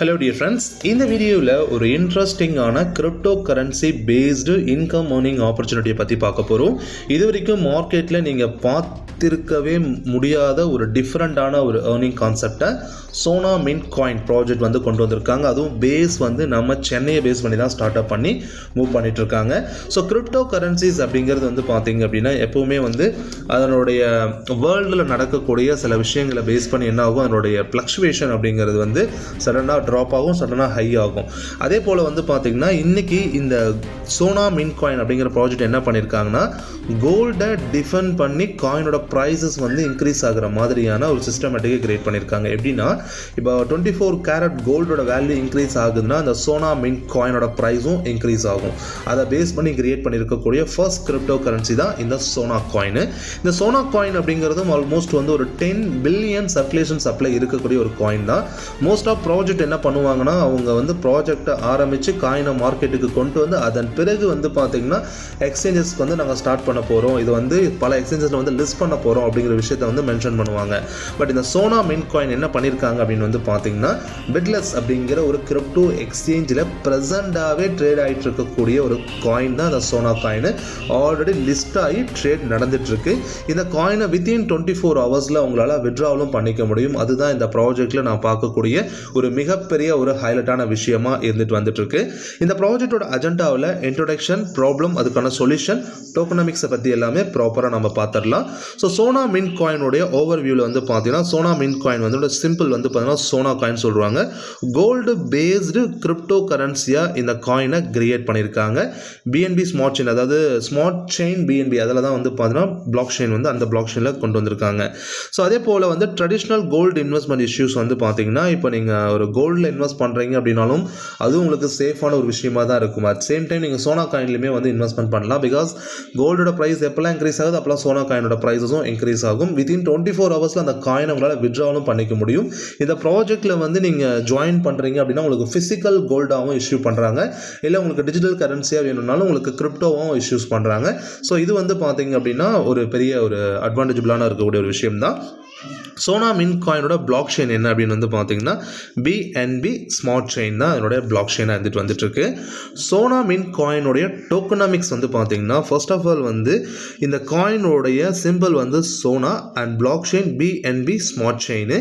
Hello dear friends, இந்த வீடியோவில் ஒரு இன்ட்ரெஸ்டிங்கான crypto currency based income earning ஆப்பர்ச்சுனிட்டியை பற்றி பார்க்க போகிறோம். இது வரைக்கும் மார்க்கெட்டில் நீங்கள் பார்த்திருக்கவே முடியாத ஒரு டிஃப்ரெண்ட்டான ஒரு ஏர்னிங் கான்செப்டை சோனா மின்ட் காயின் ப்ராஜெக்ட் வந்து கொண்டு வந்திருக்காங்க. அதுவும் பேஸ் வந்து நம்ம சென்னையை பேஸ் பண்ணி தான் ஸ்டார்ட் அப் பண்ணி மூவ் பண்ணிட்டு இருக்காங்க. ஸோ கிரிப்டோ கரன்சிஸ் அப்படிங்கிறது வந்து பார்த்தீங்க அப்படின்னா எப்போவுமே வந்து அதனுடைய வேர்ல்டில் நடக்கக்கூடிய சில விஷயங்களை பேஸ் பண்ணி என்ன ஆகும், அதனுடைய ஃப்ளக்சுவேஷன் அப்படிங்கிறது வந்து சடனாக ட்ராப் ஆகும், சடனாக ஹை ஆகும். அதே போல் வந்து பார்த்தீங்கன்னா இன்றைக்கி இந்த சோனா மின்ட் காயின் அப்படிங்கிற ப்ராஜெக்ட் என்ன பண்ணியிருக்காங்கன்னா கோல்டை டிஃபெண்ட் பண்ணி காயினோட ப்ரைஸஸ் வந்து இன்க்ரீஸ் ஆகிற மாதிரியான ஒரு சிஸ்டமேட்டிக்கை கிரியேட் பண்ணியிருக்காங்க. எப்படின்னா இப்போ 24 கேரட் கோல்டோட வேல்யூ இன்க்ரீஸ் ஆகுதுன்னா அந்த சோனா மின்ட் காயினோட ப்ரைஸும் இன்க்ரீஸ் ஆகும். அதை பேஸ் பண்ணி கிரியேட் பண்ணியிருக்கக்கூடிய ஃபர்ஸ்ட் கிரிப்டோ கரன்சி தான் இந்த சோனா காயின். இந்த சோனா காயின் அப்படிங்கிறதும் ஆல்மோஸ்ட் வந்து ஒரு 10 பில்லியன் சர்க்குலேஷன் சப்ளை இருக்கக்கூடிய ஒரு காயின் தான். மோஸ்ட் ஆஃப் ப்ராஜெக்ட் என்ன பண்ணுவாங்கன்னா அவங்க வந்து ப்ராஜெக்டை ஆரம்பித்து காயினை மார்க்கெட்டுக்கு கொண்டு வந்து அதன் பிறகு வந்து பார்த்தீங்கன்னா எக்ஸ்சேஞ்சஸ்க்கு வந்து நாங்கள் ஸ்டார்ட் பண்ண போகிறோம், இது வந்து பல எக்ஸ்சேஞ்சஸில் வந்து லிஸ்ட் பண்ண போகிறோம் அப்படிங்கிற விஷயத்தை வந்து மென்ஷன் பண்ணுவாங்க. பட் இந்த சோனா மின்ட் காயின் என்ன பண்ணியிருக்காங்க அப்படின்னு வந்து பார்த்தீங்கன்னா பிட்லெஸ் அப்படிங்கிற ஒரு கிரிப்டோ எக்ஸ்சேஞ்சில் ப்ரெசண்டாகவே ட்ரேட் ஆகிட்டு இருக்கக்கூடிய ஒரு காயின் தான் இந்த சோனா காயின். ஆல்ரெடி லிஸ்ட் ஆகி ட்ரேட் நடந்துட்டுருக்கு. இந்த காயினை வித்தின் 24 ஹவர்ஸில் உங்களால் வித்ட்ராவலும் பண்ணிக்க முடியும். அதுதான் இந்த ப்ராஜெக்டில் நான் பார்க்கக்கூடிய ஒரு மிகப்பெரிய ஒரு ஹைலைட்டான விஷயமா இருந்துட்டு வந்துட்டு இருக்கு. இந்த ப்ராஜெக்டோட அஜெண்டாவில் இன்ட்ரோடக்ஷன், ப்ராப்ளம், அதுக்கான சொல்யூஷன், டோக்கனாமிக்ஸை பற்றி எல்லாமே ப்ராப்பராக நம்ம பார்த்துடலாம். ஸோ சோனா மின்ட் காயினுடைய ஓவர் வியூவில் வந்து பார்த்தீங்கன்னா சோனா மின்ட் காயின் வந்து சிம்பிள் வந்து பார்த்தீங்கன்னா சோனா காயின் சொல்கிறாங்க. கோல்டு பேஸ்டு கிரிப்டோ கரன்சியாக இந்த காயினை கிரியேட் பண்ணியிருக்காங்க. பிஎன்பி ஸ்மார்ட் செயின், அதாவது ஸ்மார்ட் செயின் பிஎன்பி, அதில் தான் வந்து பார்த்தீங்கன்னா பிளாக் செயின் வந்து அந்த பிளாக் செயினில் கொண்டு வந்திருக்காங்க. ஸோ அதே போல் வந்து ட்ரெடிஷ்னல் கோல்டு இன்வெஸ்ட்மெண்ட் இஷ்யூஸ் வந்து பார்த்தீங்கன்னா இப்போ நீங்கள் ஒரு கோல்டில் இன்வெஸ்ட் பண்ணுறீங்க அப்படின்னாலும் அது உங்களுக்கு சேஃபான ஒரு விஷயமா தான் இருக்கும். அட் சேம் டைம் நீங்கள் சோனா காயின்லையுமே வந்து இன்வெஸ்ட்மெண்ட் பண்ணலாம். பிகாஸ் கோல்டோட ப்ரைஸ் எப்போல்லாம் இன்க்ரீஸ் ஆகுது அப்போல்லாம் சோனா காயினோட ப்ரைஸஸும் இன்க்ரீஸ் ஆகும். வித்தின் 24 ஹவர்ஸில் அந்த காயினை உங்களால் வித்ட்ராவலும் பண்ணிக்க முடியும். இந்த ப்ராஜெக்ட்டில் வந்து நீங்கள் ஜாயின் பண்ணுறீங்க அப்படின்னா உங்களுக்கு ஃபிசிக்கல் கோல்டாகவும் இஷ்யூ பண்ணுறாங்க, இல்லை உங்களுக்கு டிஜிட்டல் கரன்சியாக வேணும்னாலும் உங்களுக்கு கிரிப்டோவும் இஷ்யூஸ் பண்ணுறாங்க. ஸோ இது வந்து பார்த்தீங்க அப்படின்னா ஒரு பெரிய ஒரு அட்வான்டேஜபிளான இருக்கக்கூடிய ஒரு விஷயம் தான். சோனா மின்ட் காயினோட பிளாக் செயின் என்ன அப்படின்னு வந்து பார்த்தீங்கன்னா பிஎன்பி ஸ்மார்ட் செயின் தான் அதனுடைய பிளாக் செயினாக இருந்துட்டு வந்துட்டு இருக்கு. சோனா மின்ட் காயினுடைய டோக்கனாமிக்ஸ் வந்து பார்த்தீங்கன்னா ஃபர்ஸ்ட் ஆஃப் ஆல் வந்து இந்த காயினோடைய சிம்பிள் வந்து சோனா and blockchain BNB smart chain.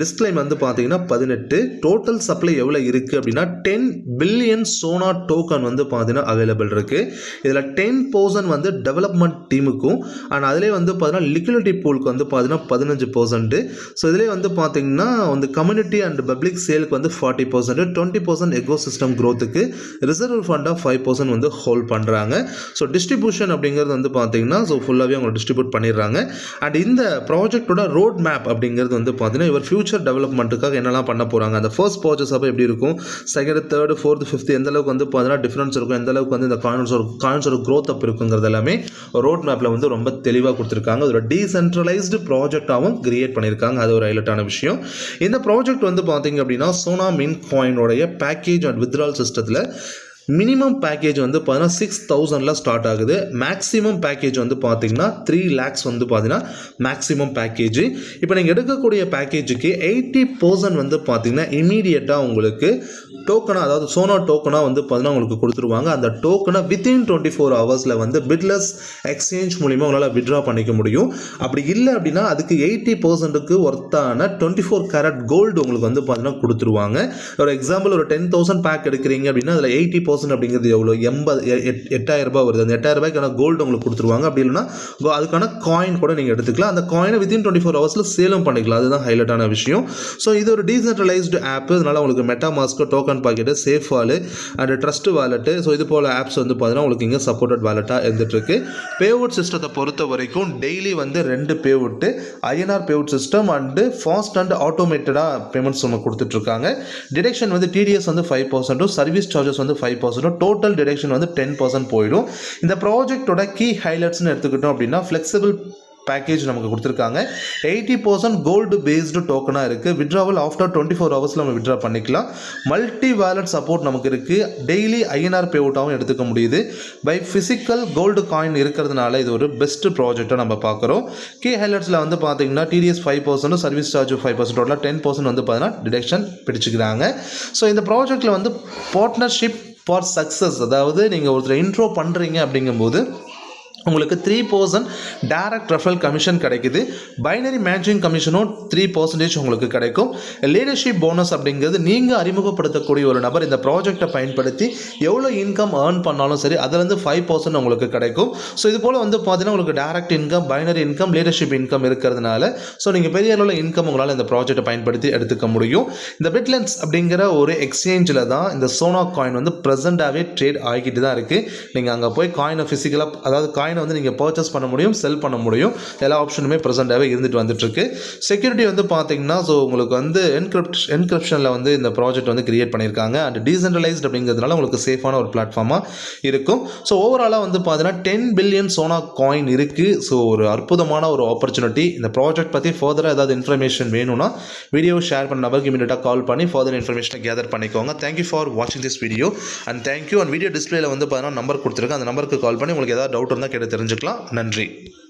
Disclaim வந்து பார்த்தீங்கன்னா 18. டோட்டல் சப்ளை எவ்வளோ இருக்குது அப்படின்னா 10 பில்லியன் சோனா டோக்கன் வந்து பார்த்தீங்கன்னா அவைலபிள் இருக்குது. இதில் 10% வந்து டெவலப்மெண்ட் டீமுக்கும் அண்ட் அதிலே வந்து பார்த்தீங்கன்னா லிக்விடிட்டி பூலுக்கு வந்து பார்த்தீங்கன்னா 15%. ஸோ இதிலே வந்து பார்த்தீங்கன்னா வந்து கம்யூனிட்டி அண்ட் பப்ளிக் சேலுக்கு வந்து 40%, 20% எக்கோசிஸ்டம் க்ரோத்துக்கு ரிசர்வ் ஃபண்டாக 5% வந்து ஹோல்ட் பண்ணுறாங்க. ஸோ டிஸ்ட்ரிபியூஷன் அப்படிங்கிறது வந்து பார்த்தீங்கன்னா ஸோ ஃபுல்லாகவே அவங்க டிஸ்ட்ரிபியூட் பண்ணிடுறாங்க. அண்ட் இந்த ப்ராஜெக்டோட ரோட் மேப் அப்படிங்கிறது வந்து பார்த்தீங்கன்னா இவர் ஃபியூச்சர் டெவலப்மெண்ட்டுக்காக என்னெல்லாம் பண்ண போகிறாங்க, அந்த ஃபர்ஸ்ட் பர்ச்சேஸ் அப்போ எப்படி இருக்கும், செகண்ட், தேர்டு, ஃபோர்த், ஃபிஃப்த் எந்த அளவுக்கு வந்து பார்த்தீங்கன்னா டிஃப்ரென்ஸ் இருக்கும், எந்த அளவுக்கு வந்து இந்த காயின்ஸோட க்ரோத் அப் இருக்குங்கிறது எல்லாமே ரோட் மேப்பில் வந்து ரொம்ப தெளிவாக கொடுத்துருக்காங்க. ஒரு டீசென்ட்ரலைஸ்டு ப்ராஜெக்டாகவும் கிரியேட் பண்ணியிருக்காங்க. அது ஒரு ஹைலைட்டான விஷயம். இந்த ப்ராஜெக்ட் வந்து பார்த்தீங்க அப்படின்னா சோனா மின்ட் காயினோடைய பேக்கேஜ் அண்ட் வித்ட்ரால் சிஸ்டத்தில் மினிமம் பேக்கேஜ் வந்து பார்த்தீங்கன்னா 6,000 ஸ்டார்ட் ஆகுது. மேக்ஸிமம் பேக்கேஜ் வந்து பார்த்தீங்கன்னா 3 lakhs வந்து பார்த்தீங்கன்னா மேக்ஸிமம் பேக்கேஜ். இப்போ நீங்கள் எடுக்கக்கூடிய பேக்கேஜுக்கு 80% வந்து பார்த்தீங்கன்னா இமீடியட்டாக உங்களுக்கு டோக்கனாக, அதாவது சோனா டோக்கனாக வந்து பார்த்தீங்கன்னா உங்களுக்கு கொடுத்துருவாங்க. அந்த டோக்கனை வித்தின் 24 ஹவர்ஸில் வந்து பிட்லெஸ் எக்ஸ்சேஞ்ச் மூலிமா உங்களால் வித்ட்ரா பண்ணிக்க முடியும். அப்படி இல்லை அப்படின்னா அதுக்கு 80%க்கு ஒர்த்தான 24 கேரட் கோல்டு உங்களுக்கு வந்து பார்த்தீங்கன்னா கொடுத்துருவாங்க. ஒரு எக்ஸாம்பிள், ஒரு 10,000 பேக் எடுக்கிறீங்க அப்படின்னா அதில் 80% அப்படிங்கிறது எவ்வளோ, 8,000 ரூபாய் வருது. அந்த 8,000 ரூபாய்க்கான கோல்டு உங்களுக்கு கொடுத்துருவாங்க. அப்படி இல்லைன்னா அதுக்கான காயின் கூட நீங்கள் எடுத்துக்கலாம். அந்த காயினை வித்தின் 24 ஹவர்ஸில் சேலும் பண்ணிக்கலாம். அதுதான் ஹைலைட்டான விஷயம். ஸோ இது ஒரு டீசென்ட்ரலைஸ்டு ஆப். அதனால் உங்களுக்கு MetaMask, token pocket, safe wallet and trust wallet, so இது போல் ஆப்ஸ் வந்து பார்த்தீங்கன்னா உங்களுக்கு இங்கே சப்போர்ட்டட் வாலெட்டாக இருந்துட்டு இருக்கு. பேவுட் சிஸ்டத்தை பொறுத்த வரைக்கும் டெய்லி வந்து 2 payout INR payout system and fast and ஆட்டோமேட்டடாக பேமெண்ட்ஸ் நம்ம கொடுத்துட்ருக்காங்க. டிடெக்ஷன் வந்து டிடிஎஸ் வந்து 5%, சர்வீஸ் சார்ஜஸ் வந்து 5%, டோட்டல் டிடெக்ஷன் வந்து 10% போயிடும். இந்த ப்ராஜெக்டோட கீ ஹைலைட்ஸ்னு எடுத்துக்கிட்டோம் அப்படின்னா ஃப்ளெக்சிபிள் பேக்கேஜ் நமக்கு கொடுத்துருக்காங்க. 80% கோல்டு பேஸ்டு டோக்கனாக இருக்குது. விட்ராவல் ஆஃப்டர் 24 ஹவர்ஸில் நம்ம விட்ரா பண்ணிக்கலாம். மல்டி வேலட் சப்போர்ட் நமக்கு இருக்குது. டெய்லி INR பே அவுட்டாகவும் எடுத்துக்க முடியுது. பை ஃபிசிக்கல் கோல்டு காயின் இருக்கிறதுனால இது ஒரு பெஸ்ட் ப்ராஜெக்டாக நம்ம பார்க்குறோம். கே ஹைலைட்ஸில் வந்து பார்த்தீங்கன்னா TDS 5%, சர்வீஸ் சார்ஜ் 5%, டோட்டலாக 10% வந்து பார்த்தீங்கன்னா டிடக்ஷன் பிடிச்சிக்கிறாங்க. ஸோ இந்த ப்ராஜெக்டில் வந்து பார்ட்னர்ஷிப் ஃபார் சக்ஸஸ், அதாவது நீங்கள் ஒருத்தர் இன்ட்ரோ பண்ணுறீங்க அப்படிங்கும்போது உங்களுக்கு 3% டைரக்ட் ரெஃபரல் கமிஷன் கிடைக்குது. பைனரி மேட்சிங் கமிஷனும் 3% உங்களுக்கு கிடைக்கும். லீடர்ஷிப் போனஸ் அப்படிங்கிறது நீங்கள் அறிமுகப்படுத்தக்கூடிய ஒரு நபர் இந்த ப்ராஜெக்டை பயன்படுத்தி எவ்வளோ இன்கம் ஏர்ன் பண்ணாலும் சரி அதுலேருந்து 5% உங்களுக்கு கிடைக்கும். ஸோ இது போல் வந்து பார்த்தீங்கன்னா உங்களுக்கு direct income, binary income, leadership income இருக்கிறதுனால ஸோ நீங்கள் பெரிய அளவில் இன்கம் உங்களால் இந்த ப்ராஜெக்டை பயன்படுத்தி எடுத்துக்க முடியும். இந்த பிட்லென்ஸ் அப்படிங்கிற ஒரு எக்ஸ்சேஞ்சில் தான் இந்த சோனா காயின் வந்து ப்ரெசென்ட்டாகவே ட்ரேட் ஆகிக்கிட்டு தான் இருக்குது. நீங்கள் அங்கே போய் காயினை ஃபிசிக்கலாக, அதாவது காயினை வந்து நீங்கள் பர்ச்சேஸ் பண்ண முடியும், செல் பண்ண முடியும். எல்லா ஆப்ஷனுமே ப்ரெசென்ட்டாகவே இருந்துட்டு வந்துட்டுருக்கு. செக்யூரிட்டி வந்து பார்த்தீங்கன்னா ஸோ உங்களுக்கு வந்து என்கிரிப்ஷனில் வந்து இந்த ப்ராஜெக்ட் வந்து கிரியேட் பண்ணியிருக்காங்க. அண்ட் டீசென்ட்ரலைஸ்ட் அப்படிங்கிறதுனால உங்களுக்கு சேஃபான ஒரு பிளாட்ஃபார்மாக இருக்கும். ஸோ ஓவராலாக வந்து பார்த்தீங்கன்னா 10 பில்லியன் சோனா காயின் இருக்குது. ஸோ ஒரு அற்புதமான ஒரு ஆப்பர்ச்சுனிட்டி. இந்த ப்ராஜெக்ட் பற்றி ஃபர்தராக ஏதாவது இன்ஃபர்மேஷன் வேணும்னா வீடியோ ஷேர் பண்ண நபருக்கு இமீடியட்டாக கால் பண்ணி ஃபர்தர் இன்ஃபர்மேஷனை கேதர் பண்ணிக்கோங்க. தேங்க்யூ ஃபார் வாட்சிங் this video and thank you. And video டிஸ்பிளேல வந்து பார்த்தீங்கன்னா நம்பர் கொடுத்துருக்கேன். அந்த நம்பருக்கு கால் பண்ணி உங்களுக்கு ஏதாவது டவுட் இருந்தால் கேட்டு தெரிஞ்சுக்கலாம். நன்றி.